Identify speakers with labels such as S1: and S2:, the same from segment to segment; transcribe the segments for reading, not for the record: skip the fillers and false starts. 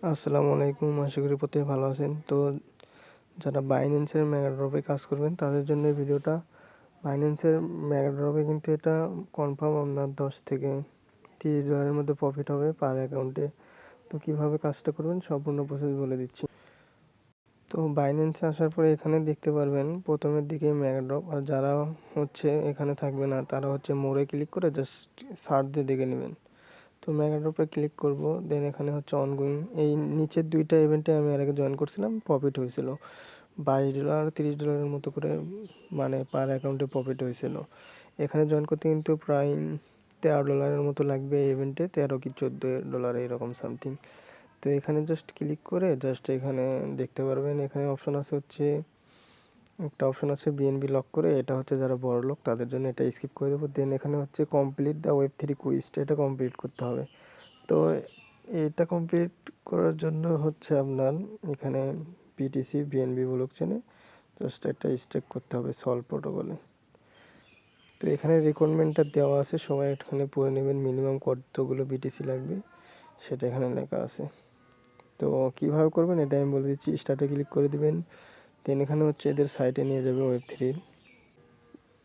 S1: আসসালামু আলাইকুম। আশা করি প্রত্যেকে ভালো আছেন। তো যারা বাইন্যান্সের মেগা ড্রপে কাজ করবেন তাদের জন্য এই ভিডিওটা। বাইন্যান্সের মেগা ড্রপে কিন্তু এটা কনফার্ম আপনার 10 থেকে $30 মধ্যে প্রফিট হবে পার অ্যাকাউন্টে। তো কীভাবে কাজটা করবেন সম্পূর্ণ প্রসেস বলে দিচ্ছি। তো বাইন্যান্সে আসার পরে এখানে দেখতে পারবেন প্রথমের দিকে মেগা ড্রপ, আর যারা এখানে থাকবে না তারা মোড়ে ক্লিক করে জাস্ট সার্চ দিয়ে দেখে নেবেন। তো মেগা ড্রপে ক্লিক করব, দেন এখানে অনগোয়িং। এই নিচের দুইটা ইভেন্টে আমি এর আগে জয়েন করছিলাম, প্রফিট হয়েছিল $22 $30 মতো করে, মানে পার অ্যাকাউন্টে প্রফিট হয়েছিল। এখানে জয়েন করতে কিন্তু প্রায় $13 মতো লাগবে এই ইভেন্টে, 13 কি $14 এরকম সামথিং। তো এখানে জাস্ট ক্লিক করে এখানে দেখতে পারবেন, এখানে অপশন আছে একটা অপশন আছে বিএনবি লক করে, এটা যারা বড় লোক তাদের জন্য, এটা স্কিপ করে দেবো। দেন এখানে কমপ্লিট দ্য Web3 কুইজটা, এটা কমপ্লিট করতে হবে। তো এটা কমপ্লিট করার জন্য আপনার এখানে বিটিসি বিএনবি ব্লক চেনে জাস্ট একটা স্টেক করতে হবে সলভ প্রোটোকলে। তো এখানে রিকোয়ারমেন্টটা দেওয়া আছে, সবাই এখানে পড়ে নেবেন। মিনিমাম কতগুলো বিটিসি লাগবে সেটা এখানে লেখা আছে। তো কীভাবে করবেন এটা আমি বলে দিচ্ছি। স্টার্টে ক্লিক করে দিবেন, দেন এখানে এদের সাইটে নিয়ে যাবে Web3।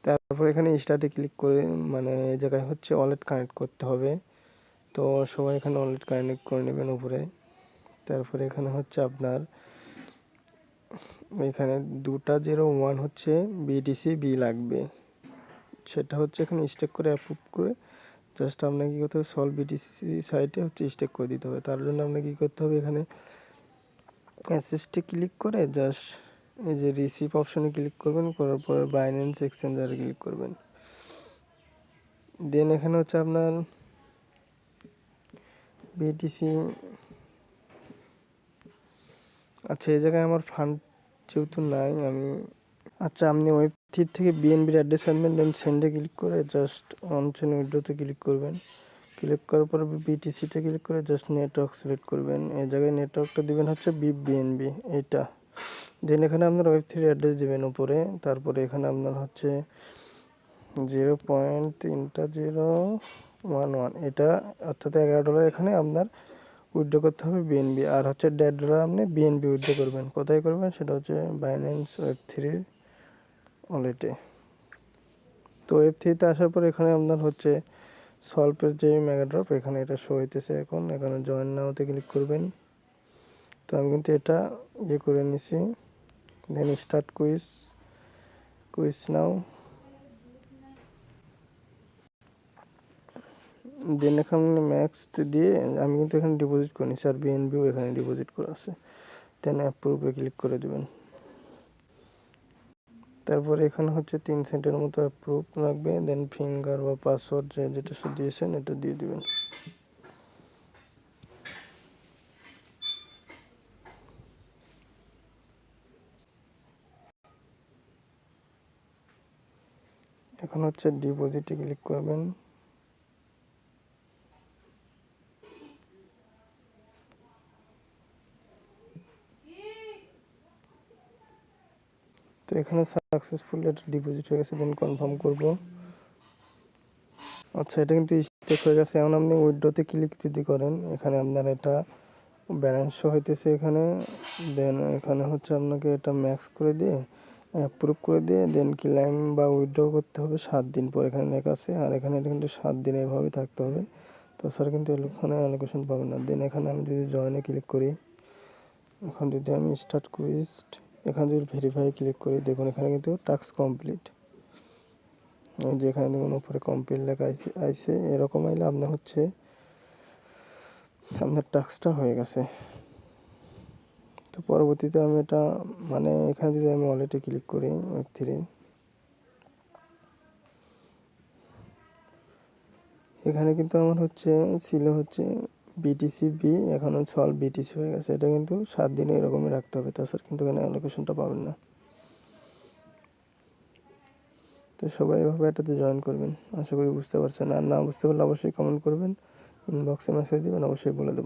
S1: তারপর এখানে স্টার্টে ক্লিক করে মানে এই জায়গায় ওয়ালেট কানেক্ট করতে হবে। তো সবাই এখানে ওয়ালেট কানেক্ট করে নেবেন উপরে। তারপরে এখানে আপনার এখানে 201 বিটিসি বি লাগবে, সেটা এখানে স্টেক করে অ্যাপ্রুভ করে জাস্ট আপনাকে কী করতে হবে, সলভ বিটিসি সাইটে স্টেক করে দিতে হবে। তার জন্য আপনাকে কী করতে হবে, এখানে অ্যাসেস্টে ক্লিক করে জাস্ট এই যে রিসিভ অপশনে ক্লিক করবেন, করার পরে বাইন্যান্স এক্সচেঞ্জারে ক্লিক করবেন। দেন এখানে আপনার বিটিসি, আচ্ছা এই জায়গায় আমার ফান্ড যেহেতু নাই, আপনি Web3 থেকে বিএনবির অ্যাড্রেস আনবেন, দেন সেন্ডে ক্লিক করে জাস্ট অন চেন উইড্রোতে ক্লিক করবেন। ক্লিক করার পর বিটিসিতে ক্লিক করে জাস্ট নেটওয়ার্ক সিলেক্ট করবেন। এই জায়গায় নেটওয়ার্কটা দেবেন বিএনবি এইটা। দেন এখানে আপনার Web3 অ্যাড্রেস দেবেন উপরে। তারপরে এখানে আপনার 0.3011, এটা অর্থাৎ $11 এখানে আপনার উইথড্র করতে হবে বিএনবি, আর $1.5 আপনি বিএনবি উইথড্র করবেন। কোথায় করবেন সেটা বাইন্যান্স Web3 ওয়ালেটে। তো Web3তে আসার পর এখানে আপনার সলভের যে মেগা ড্রপ, এখানে এটা শো হইতেছে। এখানে জয়েন নাওতে ক্লিক করবেন। তো আমি কিন্তু এটা করে নিছি। দেন স্টার্ট কুইজ নাও। দেন এখানে ম্যাক্স দিয়ে আমি কিন্তু এখানে ডিপোজিট করে নিচ্ছি, আর বিএনবিও এখানে ডিপোজিট করা আছে। দেন অ্যাপ্রুভে ক্লিক করে দেবেন। তারপরে এখানে 3 সেকেন্ডের মতো অ্যাপ্রুভ লাগবে। দেন ফিঙ্গার বা পাসওয়ার্ড যেটা দিয়েছেন এটা দিয়ে দিবেন। এখন ডিপোজিটে ক্লিক করবেন। তো এখানে সাকসেসফুলি এটা ডিপোজিট হয়ে গেছে। দেন কনফার্ম করব। আচ্ছা এটা কিন্তু স্টেক হয়ে গেছে। এখন আপনি উইথড্রোতে ক্লিক যদি করেন, এখানে আপনার এটা ব্যালেন্স শো হইতেছে এখানে। দেন এখানে আপনাকে এটা ম্যাক্স করে দিয়ে অ্যাপ্রুভ করে দিয়ে দেন ক্লেম বা উইথড্র করতে হবে 7 দিন পর, এখানে লেখা আছে। আর এখানে এটা কিন্তু 7 দিন এভাবেই থাকতে হবে, তাছাড়া কিন্তু এখানে অ্যালোকেশন পাবেন না। দেন এখানে আমি যদি জয়েনে ক্লিক করি, এখন যদি আমি স্টার্ট কুইজ, এখানে যদি ভেরিফাই ক্লিক করি, দেখুন এখানে কিন্তু টাস্ক কমপ্লিট। এই যে এখানে দেখুন উপরে কমপ্লিট লেখা আইছে। এরকম আইলে আপনার আপনার টাস্কটা হয়ে গেছে। তো পরবর্তীতে আমি এটা এখানে যদি আমি ওয়ালেটে ক্লিক করি Web3, এখানে কিন্তু আমার ছিল বিটিসি বি, এখন সলভ বিটিসি হয়ে গেছে। এটা কিন্তু 7 দিনে এরকমই রাখতে হবে, তাছাড়া কিন্তু এখানে অ্যালোকেশনটা পাবেন না। তো সবাই এভাবে এটাতে জয়েন করবেন। আশা করি বুঝতে পারছেন। আর না বুঝতে পারলে অবশ্যই কমেন্ট করবেন, ইনবক্সে মেসেজ দিবেন, অবশ্যই বলে দেবো।